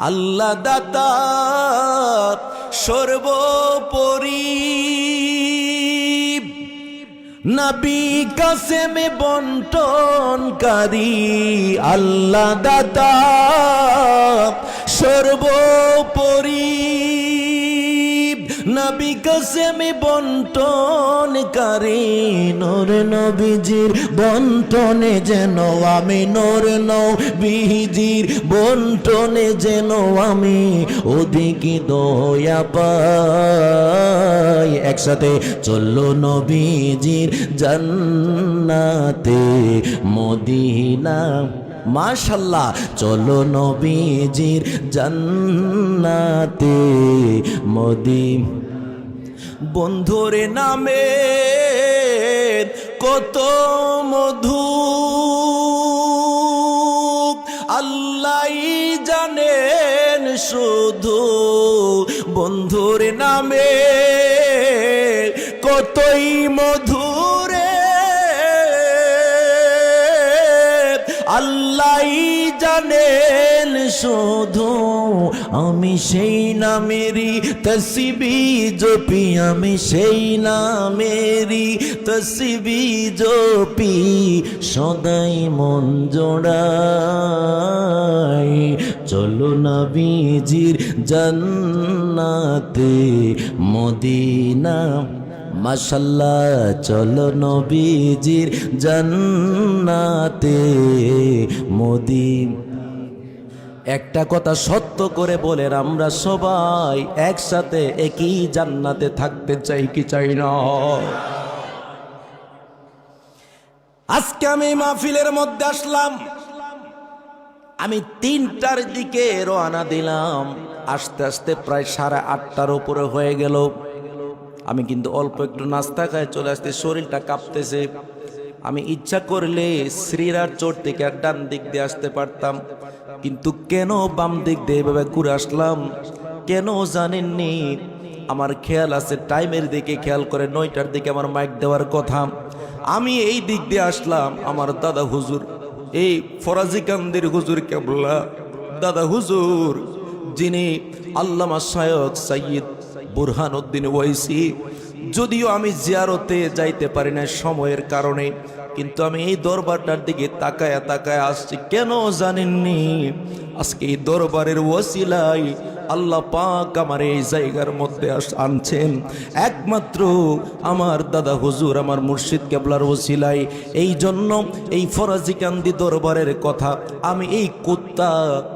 আল্লাহ দাতা সর্বোপরি, নবী কাসেম বন্টনকারী। আল্লাহ দাতা সর্বোপরি, নবী কাসেম বন্টনকারী। নূর নবীজির বন্টনে যেন আমি, নূর নবীজির বন্টনে যেন আমি ওদিকে দয়া পাই। একসাথে চললো নবীজির জান্নাতে মদিনা। মাশাআল্লাহ, চলো নবীজির জান্নাতে মদিনা। বন্ধুর নামে কত মধু আল্লাহই জানেন শুধু। বন্ধুর নামে কতই মধুরে আল্লাহই জানেন শুধু। আমি সেই নামেরই তসবিহ জপি, আমি সেই নামেরই তসবিহ জপি, সদাই মন জোড়াই। চলো নবীজির জান্নাতে মদিনা। মাশাআল্লাহ, চলো নবীজির জান্নাতে মদিনা। একটা কথা সত্য করে বলেন, আমরা সবাই একসাথে একই জান্নাতে থাকতে চাই কি চাই না? আজকে আমি মাহফিলের মধ্যে আসলাম, আমি 3টার দিকে রওনা দিলাম, আস্তে আস্তে প্রায় 8:30 উপরে হয়ে গেল। আমি কিন্তু অল্প একটু নাস্তা খাই চলে আসতে, শরীরটা কাঁপতেছে। আমি ইচ্ছা করলে শ্রীরার চোট থেকে ডান দিক দিয়ে আসতে পারতাম, কিন্তু কেন বাম দিক দিয়ে এভাবে ঘুরে আসলাম কেন জানেননি? আমার খেয়াল আছে, টাইমের দিকে খেয়াল করে 9টার দিকে আমার মাইক দেওয়ার কথা। আমি এই দিক দিয়ে আসলাম, আমার দাদা হুজুর, এই ফরাজি কান্দির হুজুর কেবলা দাদা হুজুর, যিনি আল্লামা শায়খ সৈয়দ বুরহানুদ্দিন ওয়াইসি। যদিও আমি জিয়ারতে যাইতে পারি না সময়ের কারণে, কিন্তু আমি এই দরবারটার দিকে তাকায় তাকায় আসছি। কেন জানেননি? আজকে এই দরবারের ওসিলায় আল্লাহ পাক আমার এই জায়গার মধ্যে আনছেন একমাত্র আমার দাদা হুজুর, আমার মুর্শিদ কেবলার ওসিলায়। এই জন্য এই ফরাজি কান্দি দরবারের কথা আমি এই কুত্তা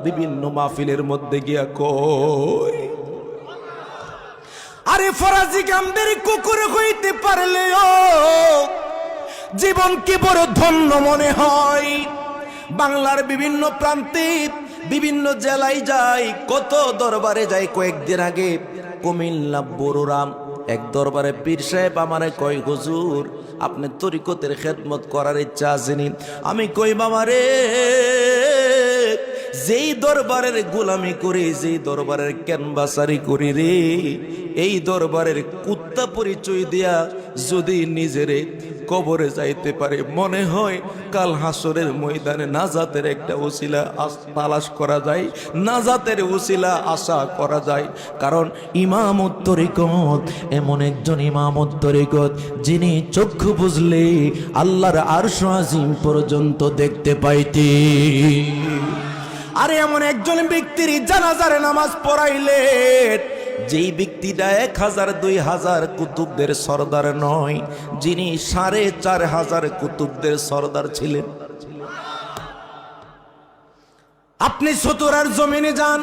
বিভিন্ন মাহফিলের মধ্যে গিয়া কই। আরে ফরাজি কান্দের কুকুর হইতে পারলেও জীবন কি বড় ধন্য মনে হয়। বাংলার বিভিন্ন প্রান্তে বিভিন্ন জেলায় যাই, কত দরবারে যাই। কয়েকদিন আগে কুমিল্লা বড়ুরাম এক দরবারে পীর সাহেব আমারে কয়, হুজুর আপনি তরিকতের খেদমত করার ইচ্ছা আসেনি? আমি কই, বাবারে যেই দরবারের গোলামি করি, যেই দরবারের ক্যানভাসারি করি রে, এই দরবারের কুত্তা পরিচয় দিয়া যদি নিজেরে কবরে যাইতে পারে, মনে হয় কাল হাসরের ময়দানে নাজাতের একটা ওসিলা তালাশ করা যায়, নাজাতের ওসিলা আশা করা যায়। কারণ ইমামত তরিকত এমন একজন ইমামত তরিকত, যিনি চক্ষু বুঝলে আল্লাহর আরশ আজিম পর্যন্ত দেখতে পাইতে। আরে এমন একজন ব্যক্তির জানাজার নামাজ পড়াইলে, যেই ব্যক্তিটা 1000 2000 কুতুবদের সরদার নয়, যিনি 4500 কুতুবদের সরদার ছিলেন। আপনি চতুরার জমিনে যান,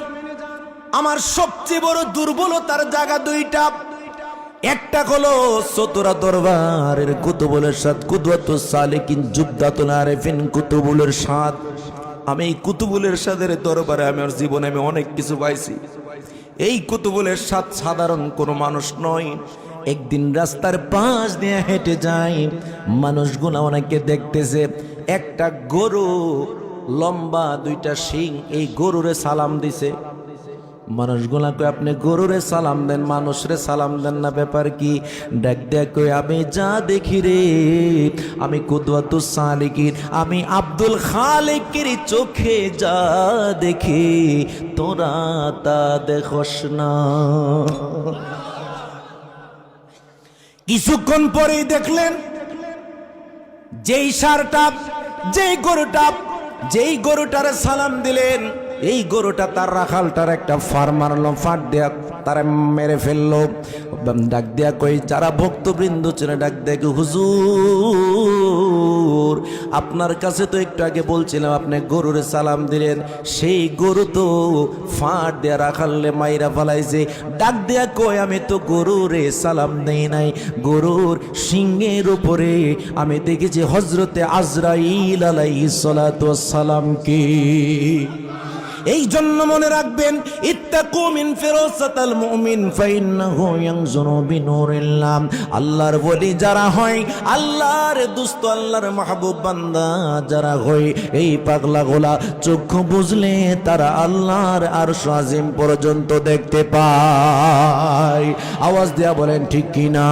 আমার সবচেয়ে বড় দুর্বলতার জায়গা 2টা। একটা হলো চতুরা দরবারের কুতুবুল ইরশাদ, কুদওয়াতুস সালিকিন, জুবদাতুল আরিফিন, কুতুবুল ইরশাদ। আমি এই কুতুবুল ইরশাদের দরবারে আমার জীবনে আমি অনেক কিছু পাইছি। এই কুতুবুল ইরশাদ সাধারণ কোনো মানুষ নয়। একদিন রাস্তার পাশ দিয়ে হেঁটে যাই, মানুষগুলো অনেকে দেখতেছে, একটা গরু লম্বা 2টা শিং, এই গরুরে সালাম দিছে। মানুষগুলাকে আপনি গরুরে সালাম দেন, মানুষরে সালাম দেন না, ব্যাপার কি? ডাক দেয়া কই আমি যা দেখি রে, আমি কুদওয়াতুস সালিকিন, আমি আব্দুল খালিকের চোখে যা দেখি তোরা তা দেখোস না। কিছুক্ষণ পরেই দেখলেন যেই সারটা, যেই গরুটারে সালাম দিলেন, এই গরুটা তার রাখালটার একটা ফার মারলো, ফাট দেয়া তারা মেরে ফেললো। ডাক দেয়া কই যারা ভক্তবৃন্দ ছিল, ডাক দেয়া হুজুর আপনার কাছে তো একটু আগে বলছিলাম আপনি গরুরে সালাম দিলেন, সেই গরু তো ফাট দেয়া রাখালে মাইরা ফেলাইছে। ডাক দেয়া কই আমি তো গরুরে সালাম দেই নাই, গরুর সিংহের উপরে আমি দেখেছি হযরতে আজরাইল আলাইহিস সালাতু ওয়াস সালাম কি। এই জন্য মনে রাখবেন, ইত্তাকু মিন ফিরাসাতাল মুমিন ফাইন্নাহু ইয়ানজুরু বিনুরিল্লাহ। আল্লাহর ওলি যারা হয়, আল্লাহর দোস্ত, আল্লাহর মাহবুব বান্দা যারা হয়, এই পাগলা গোলা চক্ষু বুঝলে তারা আল্লাহর আরশ আজিম পর্যন্ত দেখতে পায়। আওয়াজ দেয়া বলেন ঠিক কিনা?